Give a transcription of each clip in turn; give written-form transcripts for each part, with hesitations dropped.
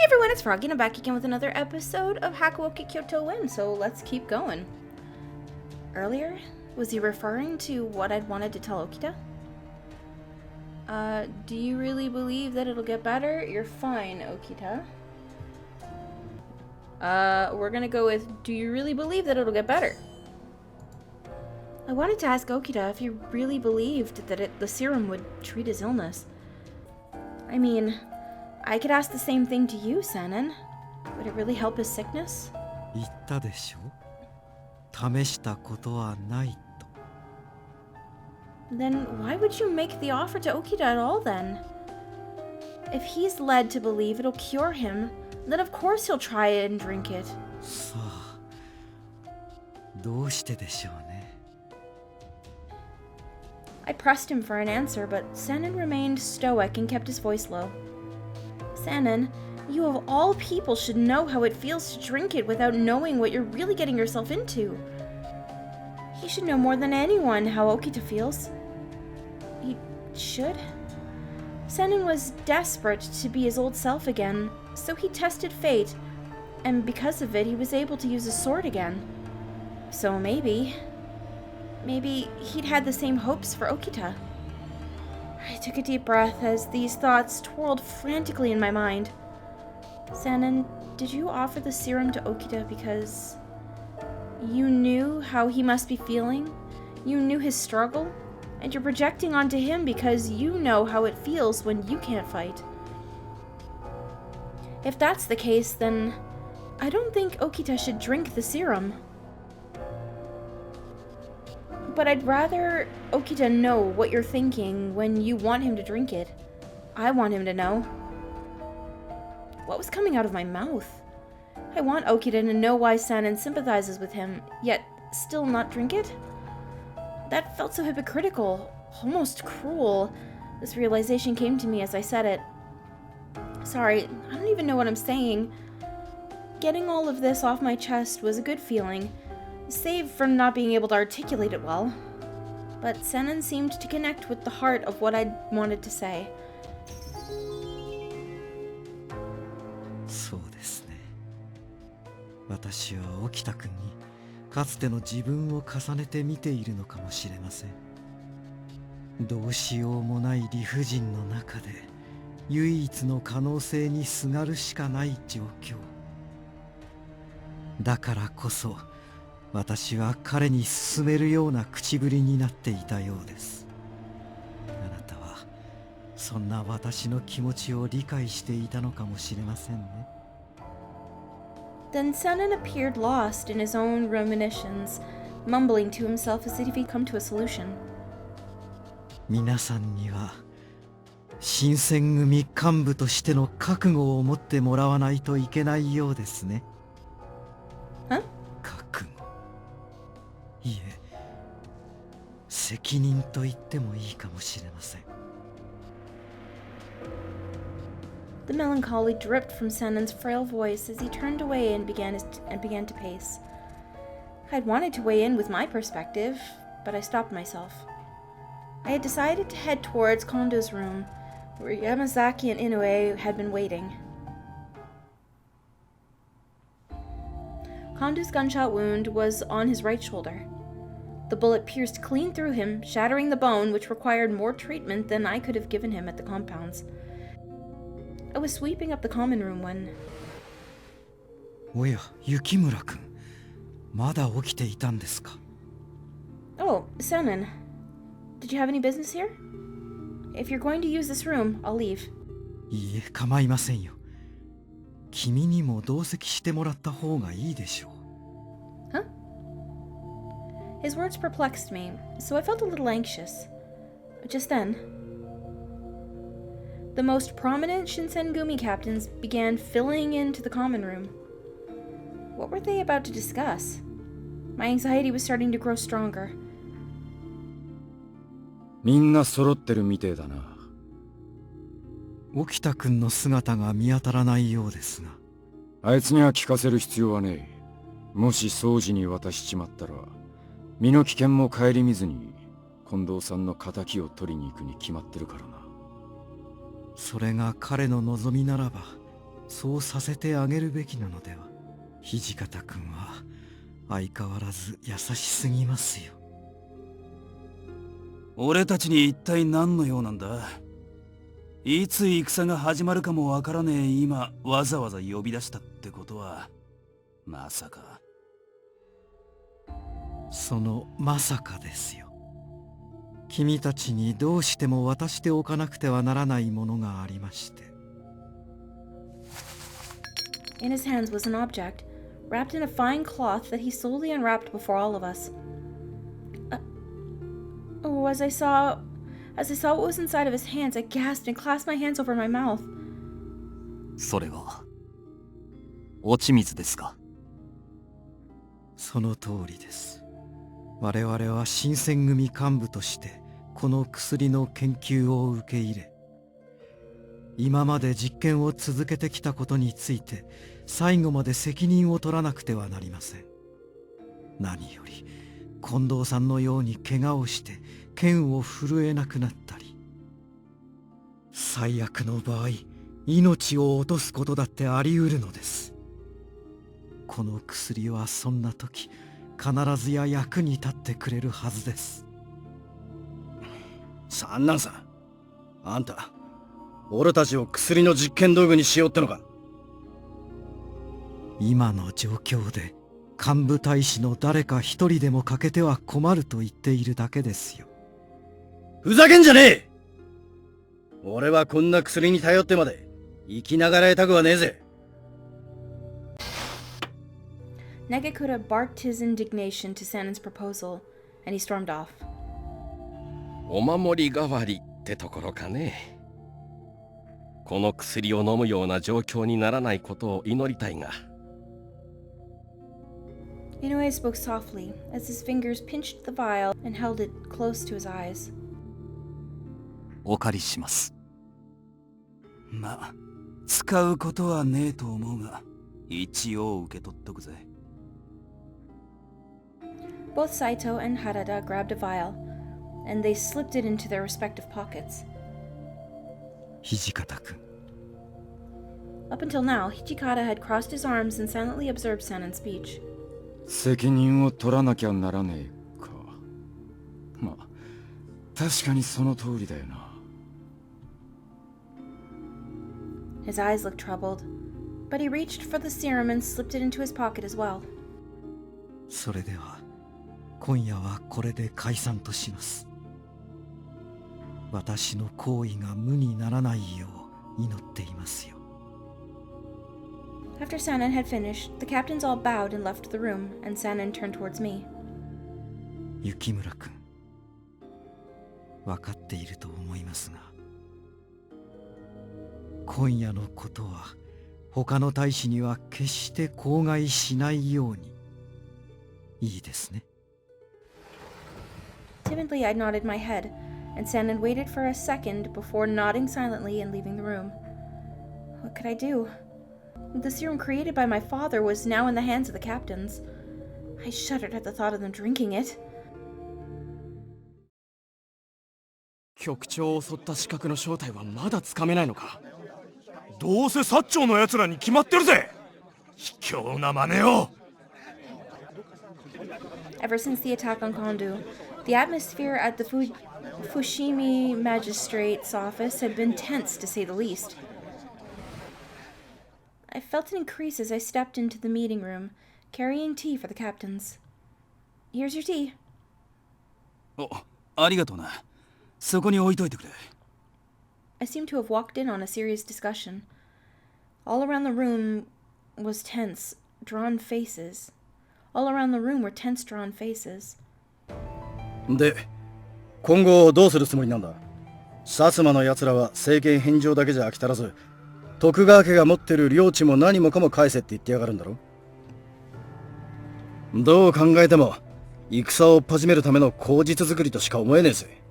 Hey everyone, it's Froggy and I'm back again with another episode of Hakuoki Kyoto Win, so let's keep going. Earlier, was he referring to what I'd wanted to tell Okita? Do you really believe that it'll get better? You're fine, Okita. We're gonna go with, do you really believe that it'll get better? I wanted to ask Okita if he really believed that the serum would treat his illness. I mean, I could ask the same thing to you, Sanan. Would it really help his sickness? 言ったでしょ。試したことはないと。 Then why would you make the offer to Okita at all then? If he's led to believe it'll cure him, then of course he'll try it and drink it. さあ、どうしてでしょうね。 I pressed him for an answer, but Sanan remained stoic and kept his voice low. Sanan, you of all people should know how it feels to drink it without knowing what you're really getting yourself into. He should know more than anyone how Okita feels. He should? Sanan was desperate to be his old self again, so he tested fate, and because of it he was able to use his sword again. So maybe he'd had the same hopes for Okita. I took a deep breath as these thoughts twirled frantically in my mind. Sanan, did you offer the serum to Okita because you knew how he must be feeling? You knew his struggle? And you're projecting onto him because you know how it feels when you can't fight. If that's the case, then I don't think Okita should drink the serum. But I'd rather Okita know what you're thinking when you want him to drink it. I want him to know. What was coming out of my mouth? I want Okita to know why Sanan sympathizes with him, yet still not drink it? That felt so hypocritical, almost cruel. This realization came to me as I said it. Sorry, I don't even know what I'm saying. Getting all of this off my chest was a good feeling, save from not being able to articulate it well. But Sanan seemed to connect with the heart of what I wanted to say. そうですね。私は沖田君にかつての自分を重ねて見ているのかもしれません。どうしようもない理不尽の中で唯一の可能性にすがるしかない状況。だからこそ私は彼に勧めるような口ぶりになっていたようです。あなたはそんな私の気持ちを理解していたのかもしれませんね。Then Sanan appeared lost in his own ruminations, mumbling to himself as if he'd come to a solution. 皆さんには新選組幹部としての覚悟を持ってもらわないといけないようですね。Huh? 覚悟。いえ、責任と言ってもいいかもしれません。The melancholy dripped from Sanan's frail voice as he turned away and began to pace. I'd wanted to weigh in with my perspective, but I stopped myself. I had decided to head towards Kondo's room, where Yamazaki and Inoue had been waiting. Kondo's gunshot wound was on his right shoulder. The bullet pierced clean through him, shattering the bone, which required more treatment than I could have given him at the compounds. I was sweeping up the common room when... おや、雪村君、まだ起きていたんですか? Oh, Sanan. Did you have any business here? If you're going to use this room, I'll leave. いいえ、構いませんよ。君にも同席してもらった方がいいでしょう。Huh? His words perplexed me, so I felt a little anxious. Just then, the most prominent Shinsengumi captains began filling into the common room. What were they about to discuss? My anxiety was starting to grow stronger. みんな揃ってるみてえだな。沖田君の姿が見当たらないようですが。あいつには聞かせる必要はねえ。もし掃除に渡しちまったら、身の危険も顧みずに近藤さんの仇を取りに行くに決まってるからな。それが彼の望みならば、そうさせてあげるべきなのでは。土方君は相変わらず優しすぎますよ。俺たちに一体何の用なんだ。いつ戦が始まるかもわからねえ今わざわざ呼び出したってことはまさか。そのまさかですよ。君たちにどうしても渡しておかなくてはならないものがありまして。In his hands was an object, wrapped in a fine cloth that he slowly unwrapped before all of us. As I saw what was inside of his hands, I gasped and clasped my hands over my mouth. それは落ち水ですか？その通りです。我々は新選組幹部としてこの薬の研究を受け入れ、今まで実験を続けてきたことについて最後まで責任を取らなくてはなりません。何より近藤さんのように怪我をして剣を震えなくなったり、最悪の場合命を落とすことだってあり得るのです。この薬はそんな時必ずや役に立ってくれるはずです。サンナンさん、あんた俺たちを薬の実験道具にしようってのか？今の状況で幹部大使の誰か一人でも欠けては困ると言っているだけですよ。ふざけんじゃねえ！俺はこんな薬に頼ってまで生きながらえたくはねえぜ。Negakura barked his indignation to Sanan's proposal, and he stormed off. お守り代わりってところかね。この薬を飲むような状況にならないことを祈りたいが。Inoue spoke softly, as his fingers pinched the vial and held it close to his eyes. お借りします。まあ使うことはねえと思うが一応受け取っとくぜ。Both Saito and Harada grabbed a vial, and they slipped it into their respective pockets. 土方君。Up until now, Hichikata had crossed his arms and silently observed Sanan's speech. 責任を取らなきゃならねえか。まあ確かにその通りだよな。His eyes looked troubled, but he reached for the serum and slipped it into his pocket as well. それでは今夜はこれで解散とします。私の行為が無にならないよう祈っていますよ。After Sanan had finished, the captains all bowed and left the room, and Sanan turned towards me. 雪村君、分かっていると思いますが、今夜のことは他の大使には決して口外しないように。いいですね。Timidly, I nodded my head, and Sanan waited for a second before nodding silently and leaving the room. What could I do? The serum created by my father was now in the hands of the captains. I shuddered at the thought of them drinking it. 局長を襲った刺客の正体はまだつかめないのか？どうせ薩長の奴らに決まってるぜ。卑怯な真似を。Ever since the attack on Kondu, the atmosphere at the Fushimi magistrate's office had been tense, to say the least. I felt an increase as I stepped into the meeting room, carrying tea for the captains. Here's your tea. お、ありがとうな。そこに置いといてくれ。I seemed to have walked in on a serious discussion. All around the room was tense, drawn faces. All around the room were tense, drawn faces. で、今後どうするつもりなんだ？薩摩の奴らは政権返上だけじゃ飽き足らず、徳川家が持ってる領地も何もかも返せって言ってやがるんだろ？どう考えても戦を始めるための口実作りとしか思えねえぜ。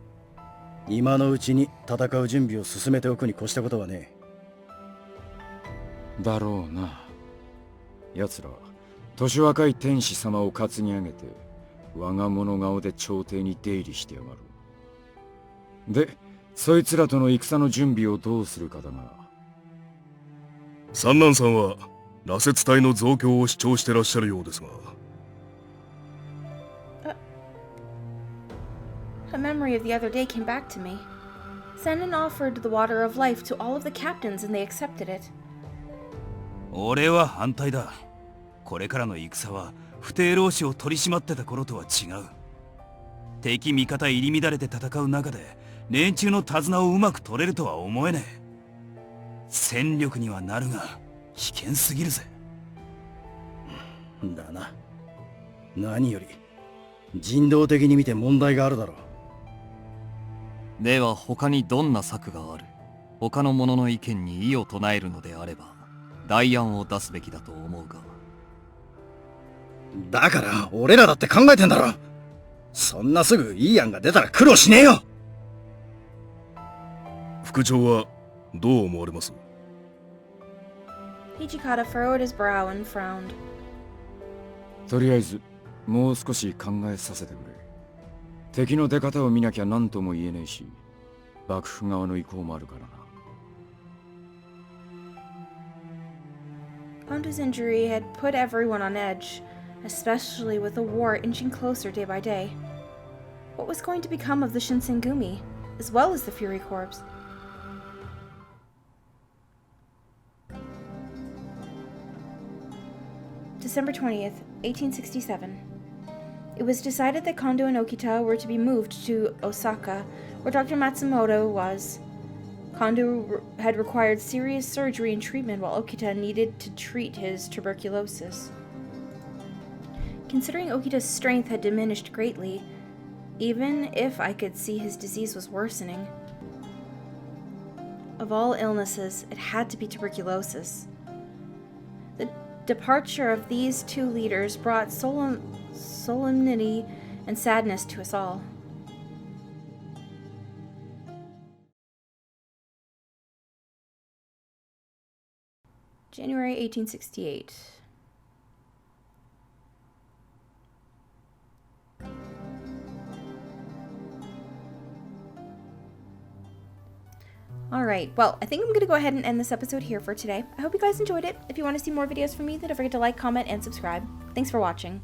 今のうちに戦う準備を進めておくに越したことはねだろうな。奴らは年若い天使様を担ぎ上げて我が物顔で朝廷に出入りしてやがる。で、そいつらとの戦の準備をどうするかだが、三男さんは羅刹体の増強を主張してらっしゃるようですが。A memory of the other day came back to me. Sanan offered the water of life to all of the captains and they accepted it. 俺は反対だ。これからの戦は不定老師を取り締まってた頃とは違う。敵味方入り乱れて戦う中で連中の手綱をうまく取れるとは思えねえ。戦力にはなるが危険すぎるぜ。だな。何より人道的に見て問題があるだろう。では他にどんな策がある？他の者の意見に異を唱えるのであれば代案を出すべきだと思うが。だから俺らだって考えてんだろ。そんなすぐいい案が出たら苦労しねえよ。副長はどう思われます？ Hijikata furrowed his brow and frowned. とりあえずもう少し考えさせてくれ。敵の出方を見なきゃ何とも言えねえし、幕府側の意向もあるからな。Hondo's injury had put everyone on edge, especially with the war inching closer day by day. What was going to become of the Shinsengumi, as well as the Fury Corps? December 20th, 1867. It was decided that Kondo and Okita were to be moved to Osaka, where Dr. Matsumoto was. Kondo had required serious surgery and treatment while Okita needed to treat his tuberculosis. Considering Okita's strength had diminished greatly, even if I could see his disease was worsening. Of all illnesses, it had to be tuberculosis. The departure of these two leaders brought solemnity and sadness to us all. January 1868. Alright, well, I think I'm going to go ahead and end this episode here for today. I hope you guys enjoyed it. If you want to see more videos from me, then don't forget to like, comment, and subscribe. Thanks for watching.